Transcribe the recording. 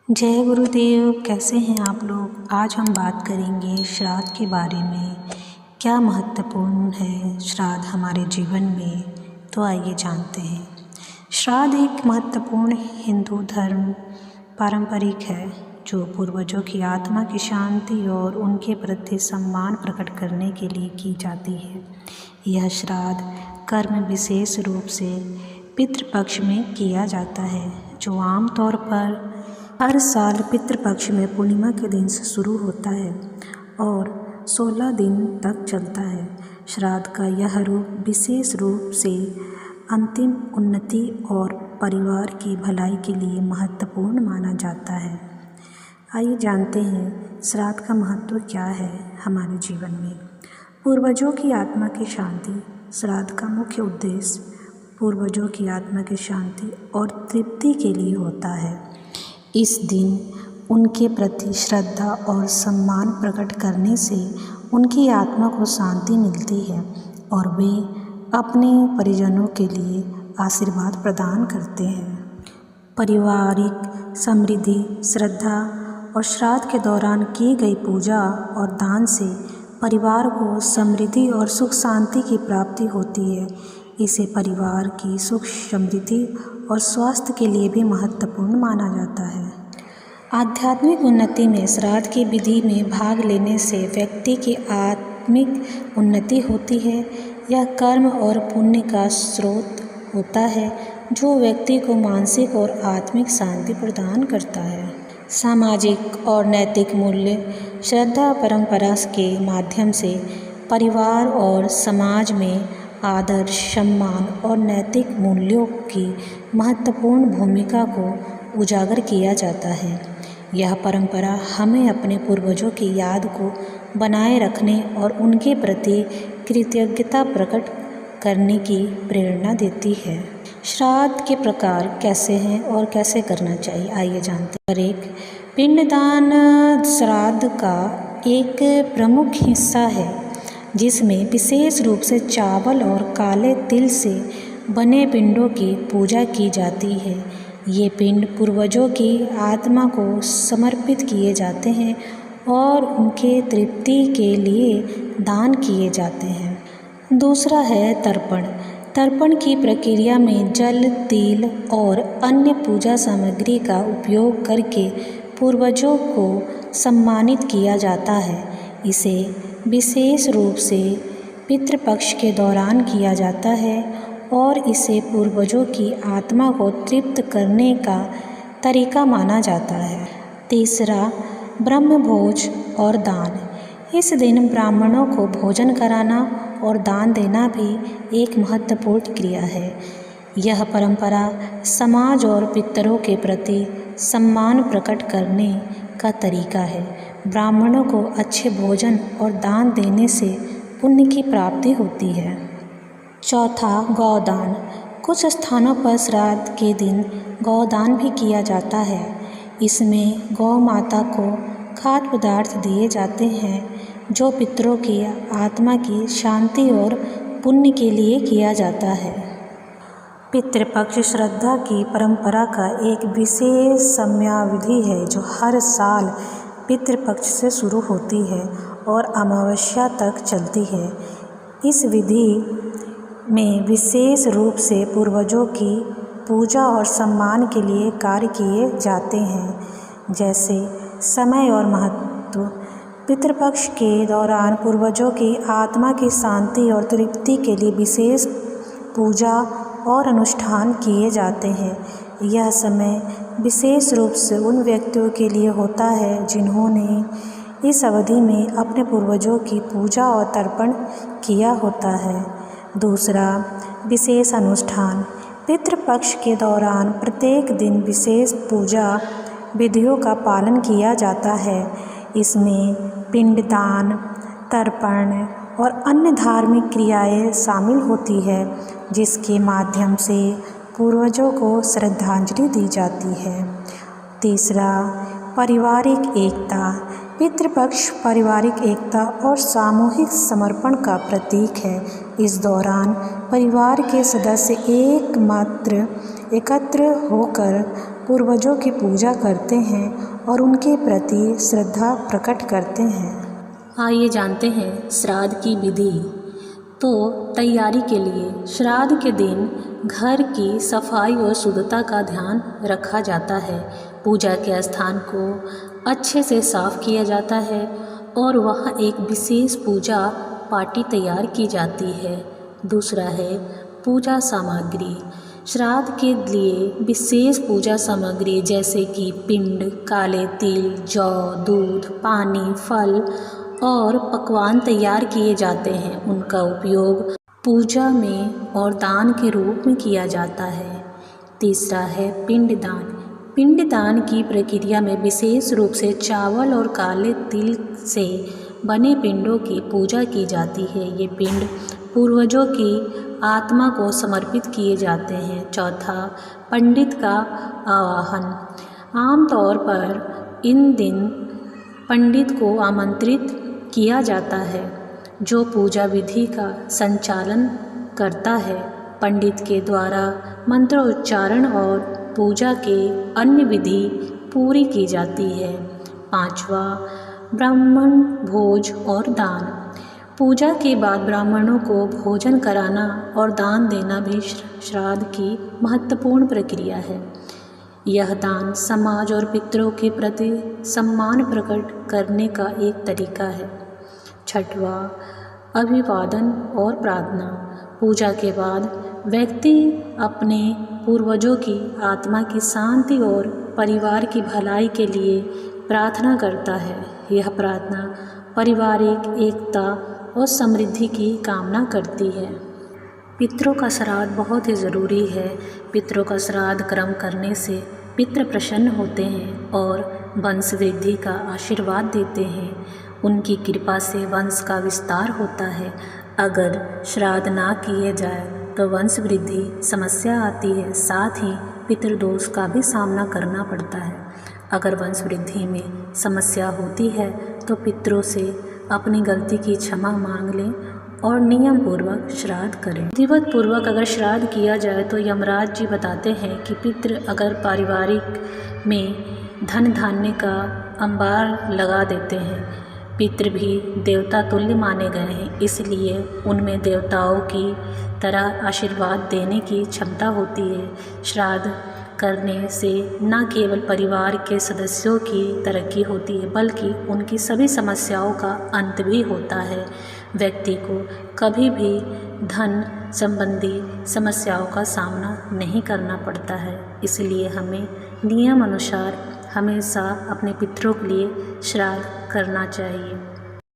जय गुरुदेव। कैसे हैं आप लोग। आज हम बात करेंगे श्राद्ध के बारे में। क्या महत्वपूर्ण है श्राद्ध हमारे जीवन में, तो आइए जानते हैं। श्राद्ध एक महत्वपूर्ण हिंदू धर्म पारंपरिक है जो पूर्वजों की आत्मा की शांति और उनके प्रति सम्मान प्रकट करने के लिए की जाती है। यह श्राद्ध कर्म विशेष रूप से पितृपक्ष में किया जाता है, जो आमतौर पर हर साल पितृपक्ष में पूर्णिमा के दिन से शुरू होता है और 16 दिन तक चलता है। श्राद्ध का यह रूप विशेष रूप से अंतिम उन्नति और परिवार की भलाई के लिए महत्वपूर्ण माना जाता है। आइए जानते हैं श्राद्ध का महत्व क्या है हमारे जीवन में। पूर्वजों की आत्मा की शांति। श्राद्ध का मुख्य उद्देश्य पूर्वजों की आत्मा की शांति और तृप्ति के लिए होता है। इस दिन उनके प्रति श्रद्धा और सम्मान प्रकट करने से उनकी आत्मा को शांति मिलती है और वे अपने परिजनों के लिए आशीर्वाद प्रदान करते हैं। पारिवारिक समृद्धि। श्रद्धा और श्राद्ध के दौरान की गई पूजा और दान से परिवार को समृद्धि और सुख शांति की प्राप्ति होती है। इसे परिवार की सुख समृद्धि और स्वास्थ्य के लिए भी महत्वपूर्ण माना जाता है। आध्यात्मिक उन्नति में श्राद्ध की विधि में भाग लेने से व्यक्ति की आत्मिक उन्नति होती है। यह कर्म और पुण्य का स्रोत होता है जो व्यक्ति को मानसिक और आत्मिक शांति प्रदान करता है। सामाजिक और नैतिक मूल्य। श्रद्धा परंपरा के माध्यम से परिवार और समाज में आदर्श, सम्मान और नैतिक मूल्यों की महत्वपूर्ण भूमिका को उजागर किया जाता है। यह परंपरा हमें अपने पूर्वजों की याद को बनाए रखने और उनके प्रति कृतज्ञता प्रकट करने की प्रेरणा देती है। श्राद्ध के प्रकार कैसे हैं और कैसे करना चाहिए, आइए जानते हैं। एक पिंडदान श्राद्ध का एक प्रमुख हिस्सा है जिसमें विशेष रूप से चावल और काले तिल से बने पिंडों की पूजा की जाती है। ये पिंड पूर्वजों की आत्मा को समर्पित किए जाते हैं और उनके तृप्ति के लिए दान किए जाते हैं। दूसरा है तर्पण। तर्पण की प्रक्रिया में जल, तिल और अन्य पूजा सामग्री का उपयोग करके पूर्वजों को सम्मानित किया जाता है। इसे विशेष रूप से पितृपक्ष के दौरान किया जाता है और इसे पूर्वजों की आत्मा को तृप्त करने का तरीका माना जाता है। तीसरा, ब्रह्मभोज और दान। इस दिन ब्राह्मणों को भोजन कराना और दान देना भी एक महत्वपूर्ण क्रिया है। यह परंपरा समाज और पितरों के प्रति सम्मान प्रकट करने का तरीका है। ब्राह्मणों को अच्छे भोजन और दान देने से पुण्य की प्राप्ति होती है। चौथा, गौदान। कुछ स्थानों पर श्राद्ध के दिन गौदान भी किया जाता है। इसमें गौ माता को खाद्य पदार्थ दिए जाते हैं जो पितरों की आत्मा की शांति और पुण्य के लिए किया जाता है। पितृपक्ष श्रद्धा की परंपरा का एक विशेष समयावधि है जो हर साल पितृपक्ष से शुरू होती है और अमावस्या तक चलती है। इस विधि में विशेष रूप से पूर्वजों की पूजा और सम्मान के लिए कार्य किए जाते हैं, जैसे समय और महत्व। पितृपक्ष के दौरान पूर्वजों की आत्मा की शांति और तृप्ति के लिए विशेष पूजा और अनुष्ठान किए जाते हैं। यह समय विशेष रूप से उन व्यक्तियों के लिए होता है जिन्होंने इस अवधि में अपने पूर्वजों की पूजा और तर्पण किया होता है। दूसरा, विशेष अनुष्ठान। पितृपक्ष के दौरान प्रत्येक दिन विशेष पूजा विधियों का पालन किया जाता है। इसमें पिंडदान, तर्पण और अन्य धार्मिक क्रियाएं शामिल होती है जिसके माध्यम से पूर्वजों को श्रद्धांजलि दी जाती है। तीसरा, पारिवारिक एकता। पितृपक्ष पारिवारिक एकता और सामूहिक समर्पण का प्रतीक है। इस दौरान परिवार के सदस्य एकत्र होकर पूर्वजों की पूजा करते हैं और उनके प्रति श्रद्धा प्रकट करते हैं। आइए जानते हैं श्राद्ध की विधि। तो तैयारी के लिए श्राद्ध के दिन घर की सफाई और शुद्धता का ध्यान रखा जाता है। पूजा के स्थान को अच्छे से साफ किया जाता है और वहाँ एक विशेष पूजा पार्टी तैयार की जाती है। दूसरा है पूजा सामग्री। श्राद्ध के लिए विशेष पूजा सामग्री जैसे कि पिंड, काले तिल, जौ, दूध, पानी, फल और पकवान तैयार किए जाते हैं। उनका उपयोग पूजा में और दान के रूप में किया जाता है। तीसरा है पिंडदान। पिंडदान की प्रक्रिया में विशेष रूप से चावल और काले तिल से बने पिंडों की पूजा की जाती है। ये पिंड पूर्वजों की आत्मा को समर्पित किए जाते हैं। चौथा पंडित का आवाहन। आमतौर पर इन दिन पंडित को आमंत्रित किया जाता है जो पूजा विधि का संचालन करता है। पंडित के द्वारा मंत्रोच्चारण और पूजा के अन्य विधि पूरी की जाती है। पांचवा ब्राह्मण भोज और दान। पूजा के बाद ब्राह्मणों को भोजन कराना और दान देना भी श्राद्ध की महत्वपूर्ण प्रक्रिया है। यह दान समाज और पितरों के प्रति सम्मान प्रकट करने का एक तरीका है। छठवा अभिवादन और प्रार्थना। पूजा के बाद व्यक्ति अपने पूर्वजों की आत्मा की शांति और परिवार की भलाई के लिए प्रार्थना करता है। यह प्रार्थना पारिवारिक एकता और समृद्धि की कामना करती है। पितरों का श्राद्ध बहुत ही ज़रूरी है। पितरों का श्राद्ध कर्म करने से पितृ प्रसन्न होते हैं और वंश वृद्धि का आशीर्वाद देते हैं। उनकी कृपा से वंश का विस्तार होता है। अगर श्राद्ध ना किए जाए तो वंश वृद्धि समस्या आती है। साथ ही पितृदोष का भी सामना करना पड़ता है। अगर वंश वृद्धि में समस्या होती है तो पितरों से अपनी गलती की क्षमा मांग लें और नियम पूर्वक श्राद्ध करें। विधिवत पूर्वक अगर श्राद्ध किया जाए तो यमराज जी बताते हैं कि पितृ अगर पारिवारिक में धन धान्य का अंबार लगा देते हैं। पितृ भी देवता तुल्य माने गए हैं, इसलिए उनमें देवताओं की तरह आशीर्वाद देने की क्षमता होती है। श्राद्ध करने से न केवल परिवार के सदस्यों की तरक्की होती है बल्कि उनकी सभी समस्याओं का अंत भी होता है। व्यक्ति को कभी भी धन संबंधी समस्याओं का सामना नहीं करना पड़ता है। इसलिए हमें नियम अनुसार हमेशा अपने पितरों के लिए श्राद्ध करना चाहिए।